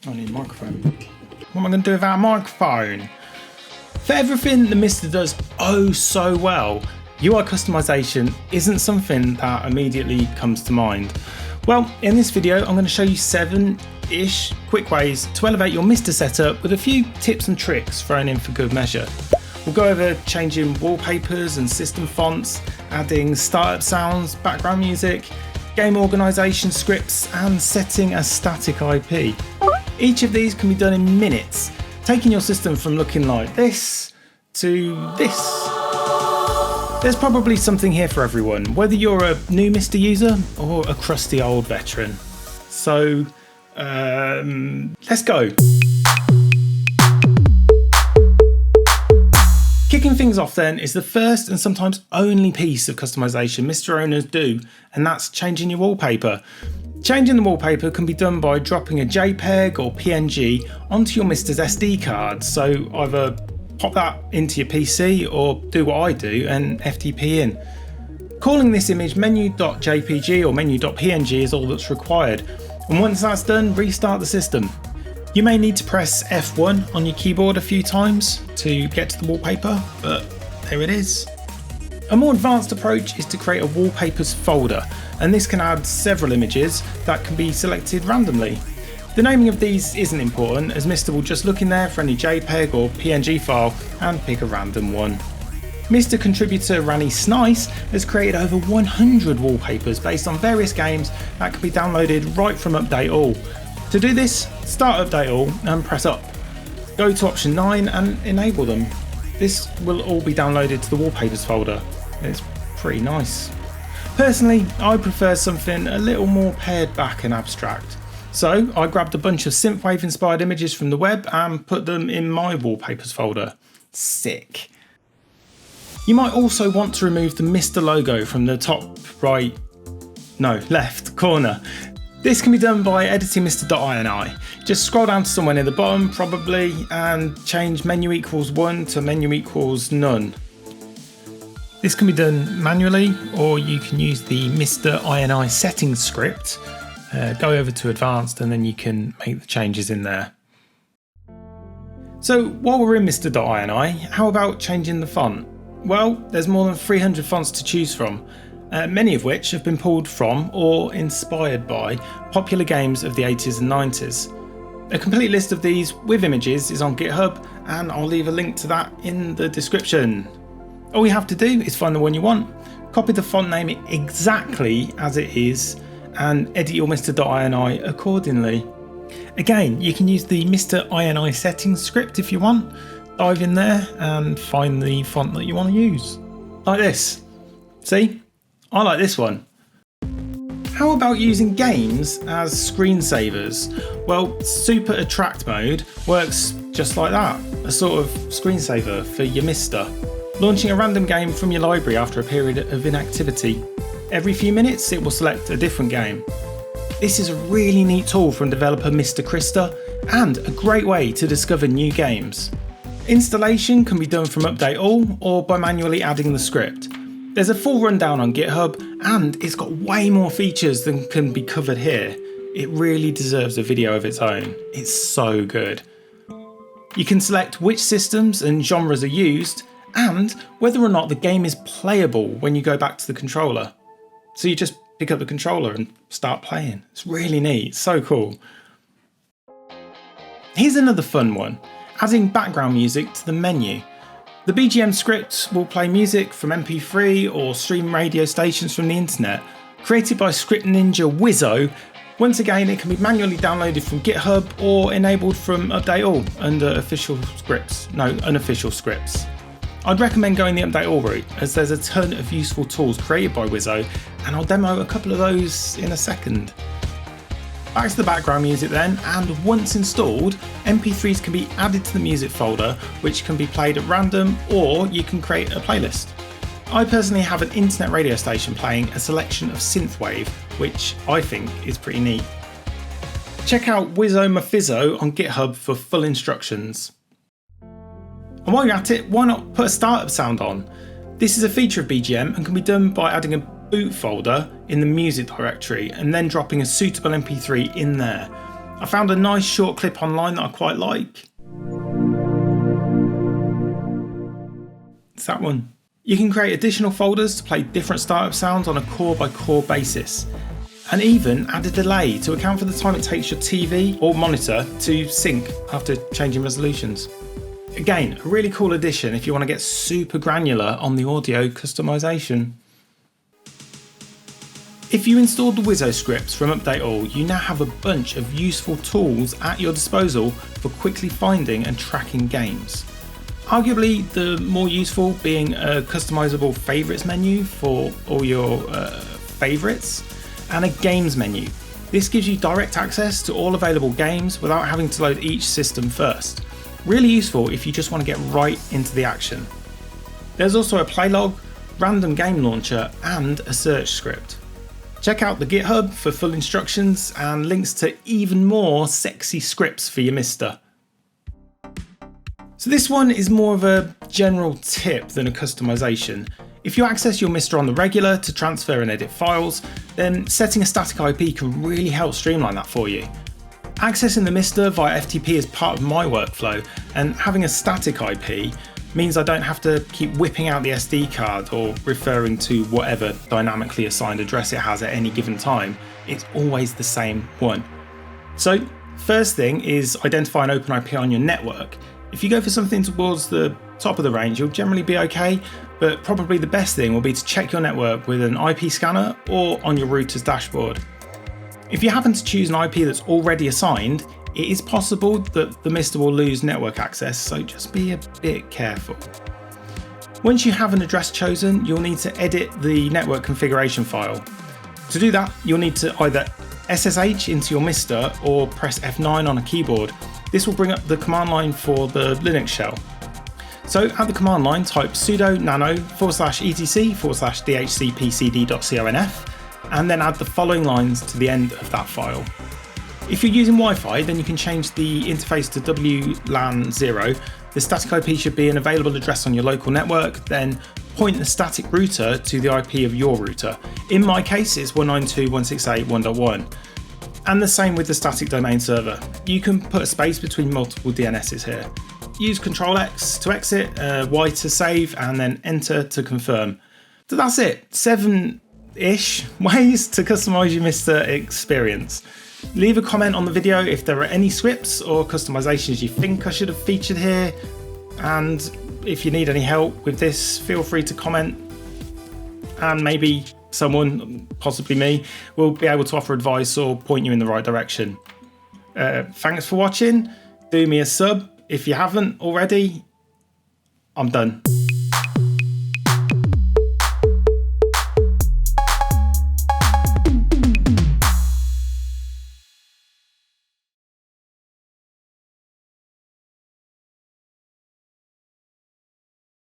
I need a microphone. What am I going to do without a microphone? For everything the MiSTer does oh so well, UI customization isn't something that immediately comes to mind. Well, in this video, I'm going to show you 7-ish quick ways to elevate your MiSTer setup with a few tips and tricks thrown in for good measure. We'll go over changing wallpapers and system fonts, adding startup sounds, background music, game organization scripts, and setting a static IP. Each of these can be done in minutes, taking your system from looking like this to this. There's probably something here for everyone, whether you're a new MiSTer user or a crusty old veteran. So, let's go. Kicking things off then is the first and sometimes only piece of customization MiSTer owners do, and that's changing your wallpaper. Changing the wallpaper can be done by dropping a JPEG or PNG onto your MiSTer's SD card, so either pop that into your PC or do what I do and FTP in. Calling this image menu.jpg or menu.png is all that's required, and once that's done, restart the system. You may need to press F1 on your keyboard a few times to get to the wallpaper, but there it is. A more advanced approach is to create a wallpapers folder, and this can add several images that can be selected randomly. The naming of these isn't important, as MiSTer will just look in there for any JPEG or PNG file and pick a random one. MiSTer contributor Rani Snice has created over 100 wallpapers based on various games that can be downloaded right from Update All. To do this, start Update All and press up. Go to option 9 and enable them. This will all be downloaded to the wallpapers folder. It's pretty nice. Personally, I prefer something a little more pared back and abstract. So I grabbed a bunch of synthwave inspired images from the web and put them in my wallpapers folder. Sick. You might also want to remove the MiSTer logo from the left corner. This can be done by editing MiSTer.ini. Just scroll down to somewhere near the bottom probably and change menu equals 1 to menu equals none. This can be done manually, or you can use the MiSTer.ini settings script. Go over to advanced and then you can make the changes in there. So while we're in MiSTer.ini, how about changing the font? Well, there's more than 300 fonts to choose from, many of which have been pulled from or inspired by popular games of the 80s and 90s. A complete list of these with images is on GitHub, and I'll leave a link to that in the description. All you have to do is find the one you want, copy the font name exactly as it is, and edit your MiSTer.ini accordingly. Again, you can use the MiSTer.ini settings script if you want. Dive in there and find the font that you want to use. Like this. See? I like this one. How about using games as screensavers? Well, Super Attract mode works just like that, a sort of screensaver for your MiSTer. Launching a random game from your library after a period of inactivity. Every few minutes it will select a different game. This is a really neat tool from developer Mr. Krista and a great way to discover new games. Installation can be done from Update All or by manually adding the script. There's a full rundown on GitHub and it's got way more features than can be covered here. It really deserves a video of its own. It's so good. You can select which systems and genres are used and whether or not the game is playable when you go back to the controller. So you just pick up the controller and start playing. It's really neat, so cool. Here's another fun one, adding background music to the menu. The BGM script will play music from MP3 or stream radio stations from the internet, created by Script Ninja Wizzo. Once again, it can be manually downloaded from GitHub or enabled from Update All under unofficial scripts. I'd recommend going the Update All route, as there's a ton of useful tools created by Wizzo, and I'll demo a couple of those in a second. Back to the background music then, and once installed, MP3s can be added to the music folder, which can be played at random, or you can create a playlist. I personally have an internet radio station playing a selection of synthwave, which I think is pretty neat. Check out Wizzo Mafizzo on GitHub for full instructions. And while you're at it, why not put a startup sound on? This is a feature of BGM and can be done by adding a boot folder in the music directory and then dropping a suitable MP3 in there. I found a nice short clip online that I quite like. It's that one. You can create additional folders to play different startup sounds on a core by core basis, and even add a delay to account for the time it takes your TV or monitor to sync after changing resolutions. Again, a really cool addition if you want to get super granular on the audio customization. If you installed the Wizzo scripts from Update All, you now have a bunch of useful tools at your disposal for quickly finding and tracking games. Arguably the more useful being a customizable favourites menu for all your favourites, and a games menu. This gives you direct access to all available games without having to load each system first. Really useful if you just want to get right into the action. There's also a play log, random game launcher, and a search script. Check out the GitHub for full instructions and links to even more sexy scripts for your MiSTer. So this one is more of a general tip than a customization. If you access your MiSTer on the regular to transfer and edit files, then setting a static IP can really help streamline that for you. Accessing the MiSTer via FTP is part of my workflow, and having a static IP means I don't have to keep whipping out the SD card or referring to whatever dynamically assigned address it has at any given time. It's always the same one. So first thing is identify an open IP on your network. If you go for something towards the top of the range, you'll generally be okay, but probably the best thing will be to check your network with an IP scanner or on your router's dashboard. If you happen to choose an IP that's already assigned, it is possible that the MiSTer will lose network access, so just be a bit careful. Once you have an address chosen, you'll need to edit the network configuration file. To do that, you'll need to either SSH into your MiSTer or press F9 on a keyboard. This will bring up the command line for the Linux shell. So at the command line, type sudo nano /etc/dhcpcd.conf and then add the following lines to the end of that file. If you're using Wi-Fi, then you can change the interface to WLAN 0. The static IP should be an available address on your local network, then point the static router to the IP of your router. In my case, it's 192.168.1.1. And the same with the static domain server. You can put a space between multiple DNSs here. Use Ctrl+X to exit, Y to save, and then Enter to confirm. So that's it. 7-ish ways to customize your MiSTer experience. Leave a comment on the video if there are any scripts or customizations you think I should have featured here. And if you need any help with this, feel free to comment. And maybe someone, possibly me, will be able to offer advice or point you in the right direction. Thanks for watching. Do me a sub if you haven't already. I'm done.